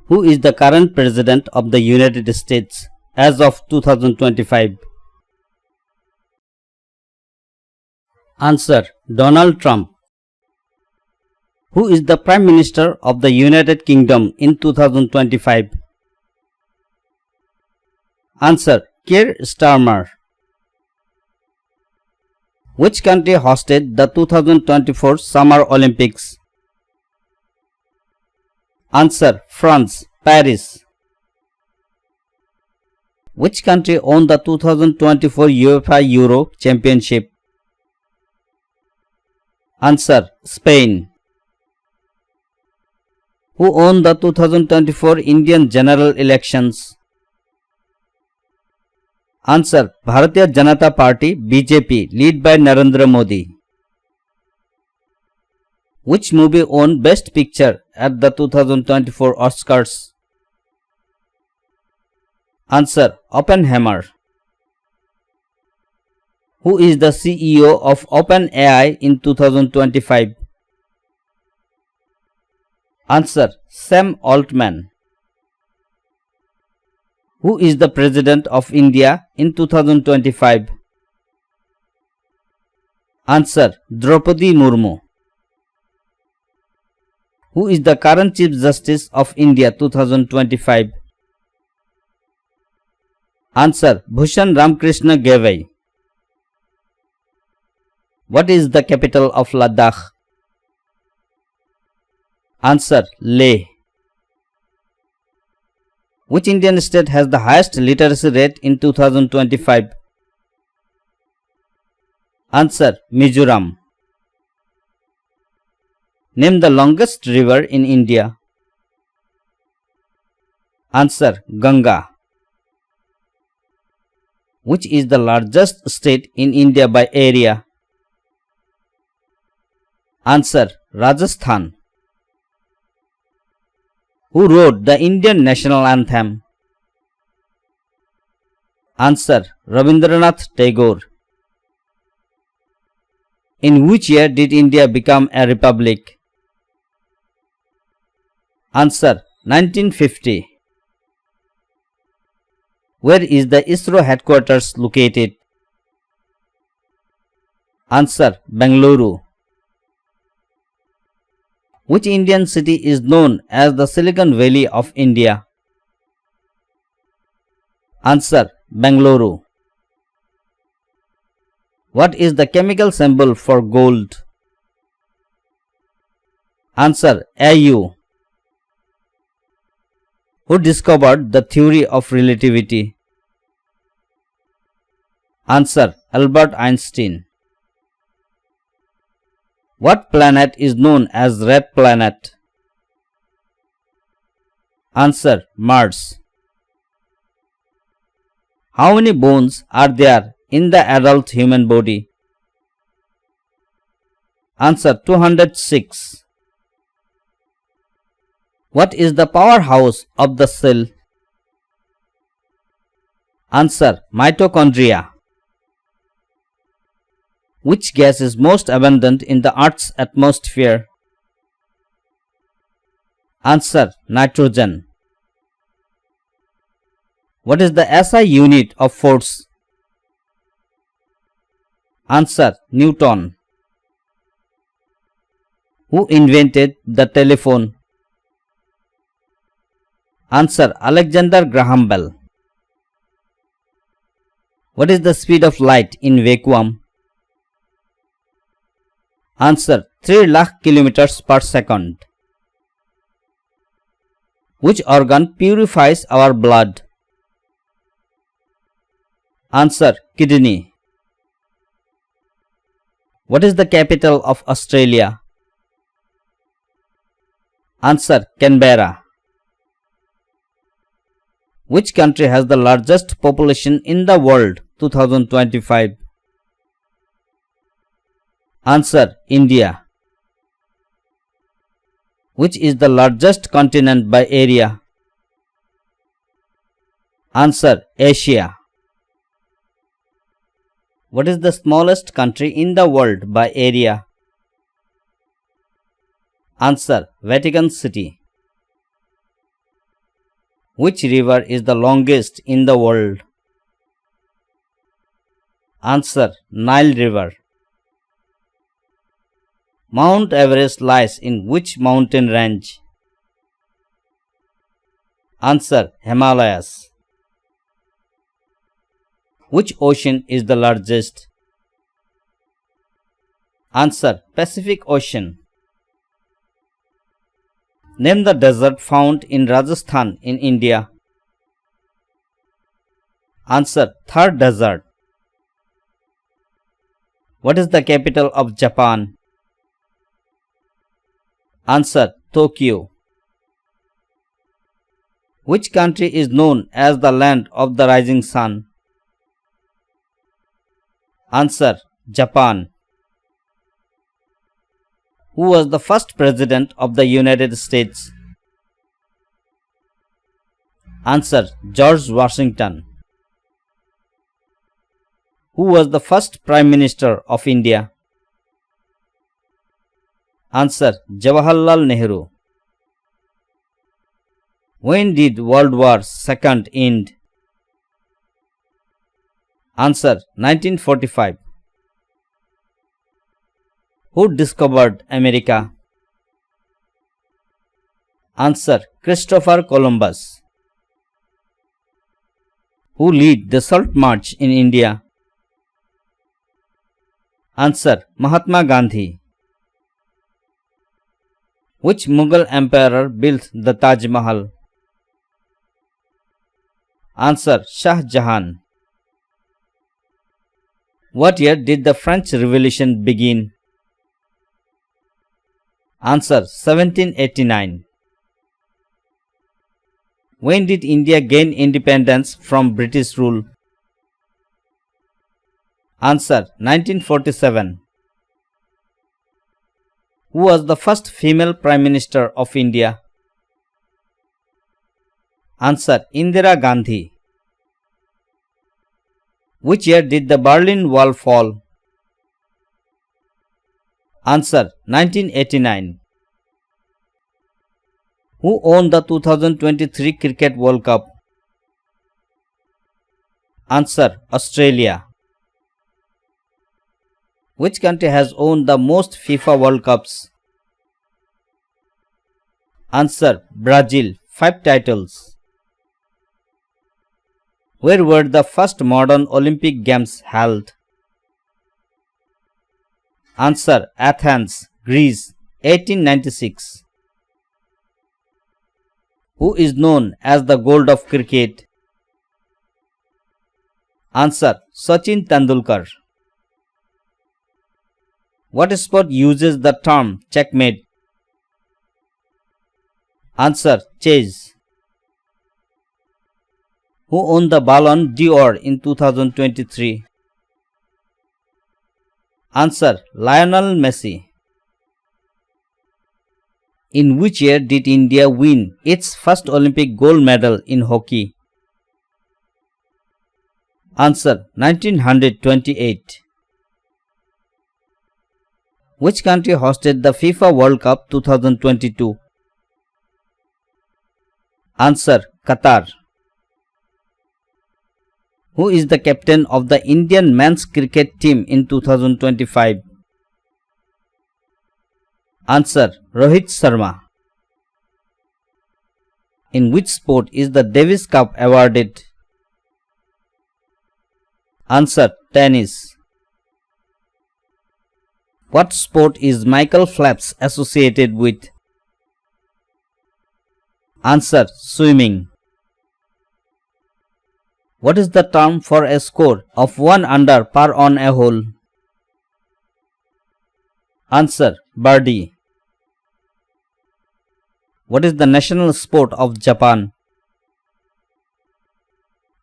Who is the current President of the United States as of 2025? Answer: Donald Trump. Who is the Prime Minister of the United Kingdom in 2025? Answer: Keir Starmer. Which country hosted the 2024 Summer Olympics? Answer: France, Paris. Which country won the 2024 UEFA Euro Championship? Answer: Spain. Who won the 2024 Indian general elections? Answer: Bharatiya Janata Party BJP led by Narendra Modi. Which movie won Best Picture at the 2024 Oscars? Answer: Oppenheimer. Who is the CEO of OpenAI in 2025? Answer: Sam Altman. Who is the President of India in 2025? Answer: Draupadi Murmu. Who is the current Chief Justice of India 2025? Answer: Bhushan Ramkrishna Gavai. What is the capital of Ladakh? Answer: Leh. Which Indian state has the highest literacy rate in 2025? Answer: Mizoram. Name the longest river in India. Answer: Ganga. Which is the largest state in India by area? Answer: Rajasthan. Who wrote the Indian national anthem? Answer: Rabindranath Tagore. In which year did India become a republic? Answer: 1950. Where is the ISRO headquarters located? Answer: Bengaluru. Which Indian city is known as the Silicon Valley of India? Answer: Bengaluru. What is the chemical symbol for gold? Answer: Au. Who discovered the theory of relativity? Answer: Albert Einstein. What planet is known as Red Planet? Answer: Mars. How many bones are there in the adult human body? Answer: 206. What is the powerhouse of the cell? Answer: Mitochondria. Which gas is most abundant in the Earth's atmosphere? Answer: Nitrogen. What is the SI unit of force? Answer: Newton. Who invented the telephone? Answer: Alexander Graham Bell. What is the speed of light in vacuum? Answer: 3 lakh kilometers per second. Which organ purifies our blood? Answer: kidney. What is the capital of Australia? Answer: Canberra. Which country has the largest population in the world 2025? Answer: India. Which is the largest continent by area? Answer: Asia. What is the smallest country in the world by area? Answer: Vatican City. Which river is the longest in the world? Answer: Nile River. Mount Everest lies in which mountain range? Answer: Himalayas. Which ocean is the largest? Answer: Pacific Ocean. Name the desert found in Rajasthan in India. Answer: Thar Desert. What is the capital of Japan? Answer: Tokyo. Which country is known as the land of the rising sun? Answer: Japan. Who was the first president of the United States? Answer: George Washington. Who was the first Prime Minister of India? Answer: Jawaharlal Nehru. When did World War II end? Answer: 1945. Who discovered America? Answer: Christopher Columbus. Who led the Salt March in India? Answer: Mahatma Gandhi. Which Mughal emperor built the Taj Mahal? Answer: Shah Jahan. What year did the French Revolution begin? Answer: 1789. When did India gain independence from British rule? Answer: 1947. Who was the first female Prime Minister of India? Answer: Indira Gandhi. Which year did the Berlin Wall fall? Answer: 1989. Who won the 2023 Cricket World Cup? Answer: Australia. Which country has won the most FIFA World Cups? Answer: Brazil, 5 titles. Where were the first modern Olympic Games held? Answer: Athens, Greece, 1896. Who is known as the gold of cricket? Answer: Sachin Tendulkar. What sport uses the term checkmate? Answer: Chess. Who won the Ballon d'Or in 2023? Answer: Lionel Messi. In which year did India win its first Olympic gold medal in hockey? Answer: 1928. Which country hosted the FIFA World Cup 2022? Answer: Qatar. Who is the captain of the Indian men's cricket team in 2025? Answer: Rohit Sharma. In which sport is the Davis Cup awarded? Answer: Tennis. What sport is Michael Phelps associated with? Answer: Swimming. What is the term for a score of 1 under par on a hole? Answer: Birdie. What is the national sport of Japan?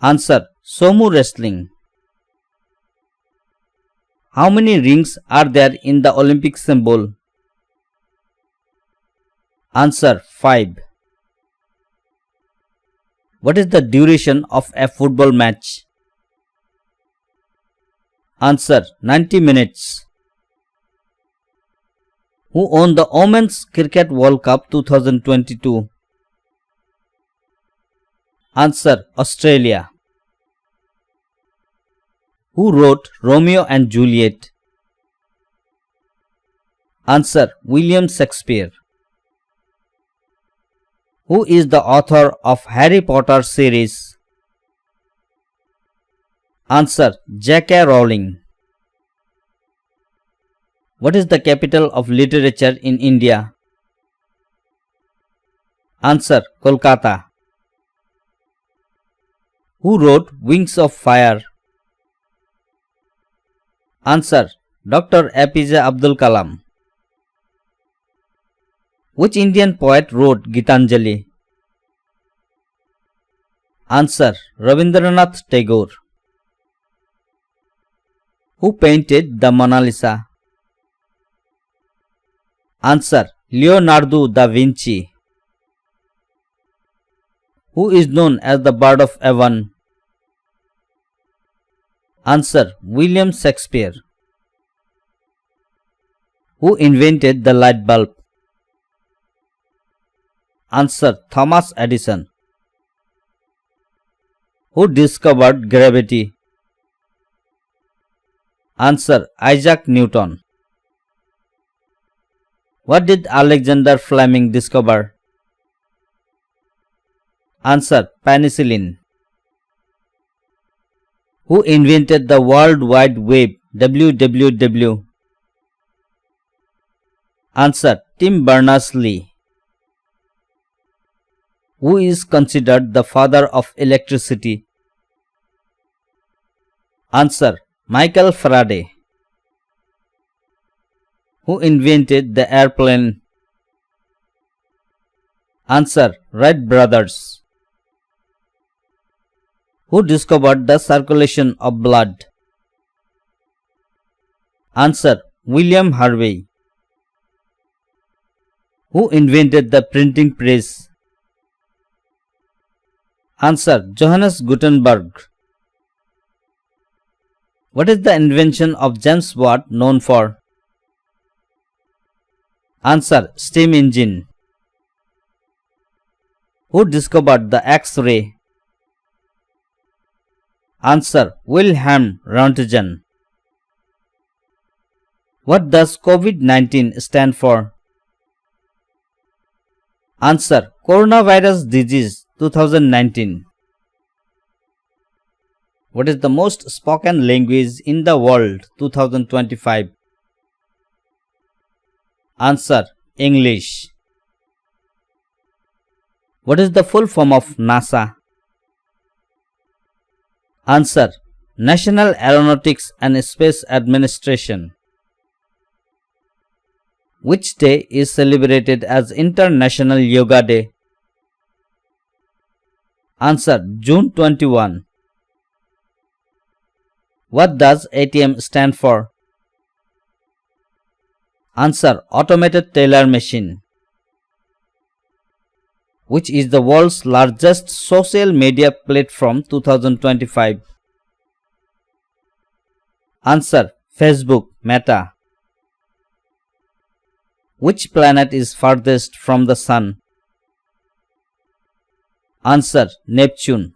Answer: Sumo wrestling. How many rings are there in the Olympic symbol? Answer: 5. What is the duration of a football match? Answer: 90 minutes. Who won the Women's Cricket World Cup 2022? Answer: Australia. Who wrote Romeo and Juliet? Answer: William Shakespeare. Who is the author of Harry Potter series? Answer: J.K. Rowling. What is the capital of literature in India? Answer: Kolkata. Who wrote Wings of Fire? Answer: Dr. APJ Abdul Kalam. Which Indian poet wrote Gitanjali? Answer: Rabindranath Tagore. Who painted the Mona Lisa? Answer: Leonardo da Vinci. Who is known as the Bird of Avon? Answer: William Shakespeare. Who invented the light bulb? Answer: Thomas Edison. Who discovered gravity? Answer: Isaac Newton. What did Alexander Fleming discover? Answer: Penicillin. Who invented the World Wide Web (WWW)? Answer: Tim Berners-Lee. Who is considered the father of electricity? Answer: Michael Faraday. Who invented the airplane? Answer: Wright brothers. Who discovered the circulation of blood? Answer: William Harvey. Who invented the printing press? Answer: Johannes Gutenberg. What is the invention of James Watt known for? Answer: Steam engine. Who discovered the X-ray? Answer: Wilhelm Röntgen. What does COVID-19 stand for? Answer: Coronavirus Disease 2019. What is the most spoken language in the world 2025? Answer: English. What is the full form of NASA? Answer: National Aeronautics and Space Administration. Which day is celebrated as International Yoga Day? Answer: June 21. What does ATM stand for? Answer: Automated Teller Machine. Which is the world's largest social media platform 2025? Answer: Facebook Meta. Which planet is farthest from the Sun? Answer: Neptune.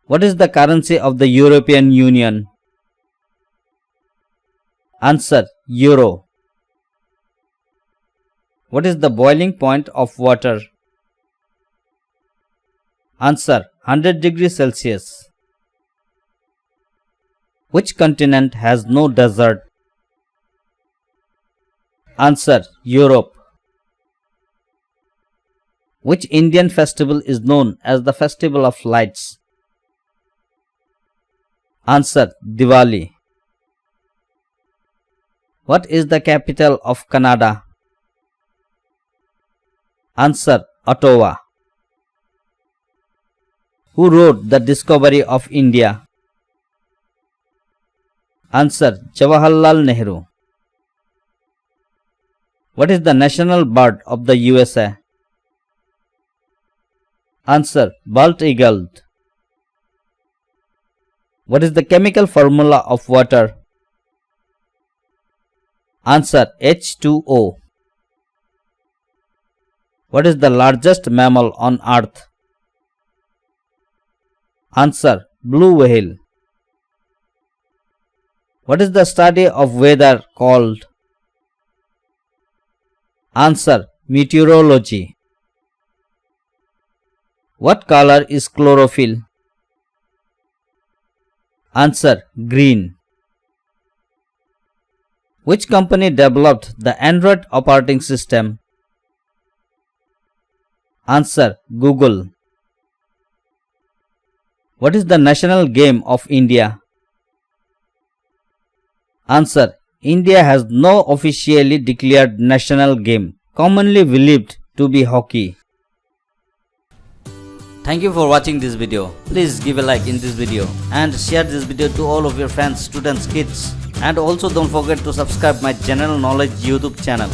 What is the currency of the European Union? Answer: Euro. What is the boiling point of water? Answer: 100 degrees Celsius. Which continent has no desert? Answer: Europe. Which Indian festival is known as the Festival of Lights? Answer: Diwali. What is the capital of Canada? Answer: Ottawa. Who wrote The Discovery of India? Answer: Jawaharlal Nehru. What is the national bird of the USA? Answer: bald eagle. What is the chemical formula of water? Answer: H2O. What is the largest mammal on earth? Answer. Blue whale. What is the study of weather called? Answer. Meteorology. What color is chlorophyll? Answer. Green. Which company developed the Android operating system? Answer. Google. What is the national game of India? Answer. India has no officially declared national game, commonly believed to be hockey. Thank you for watching this video. Please give a like in this video and share this video to all of your friends, students, kids. And also don't forget to subscribe my general knowledge YouTube channel.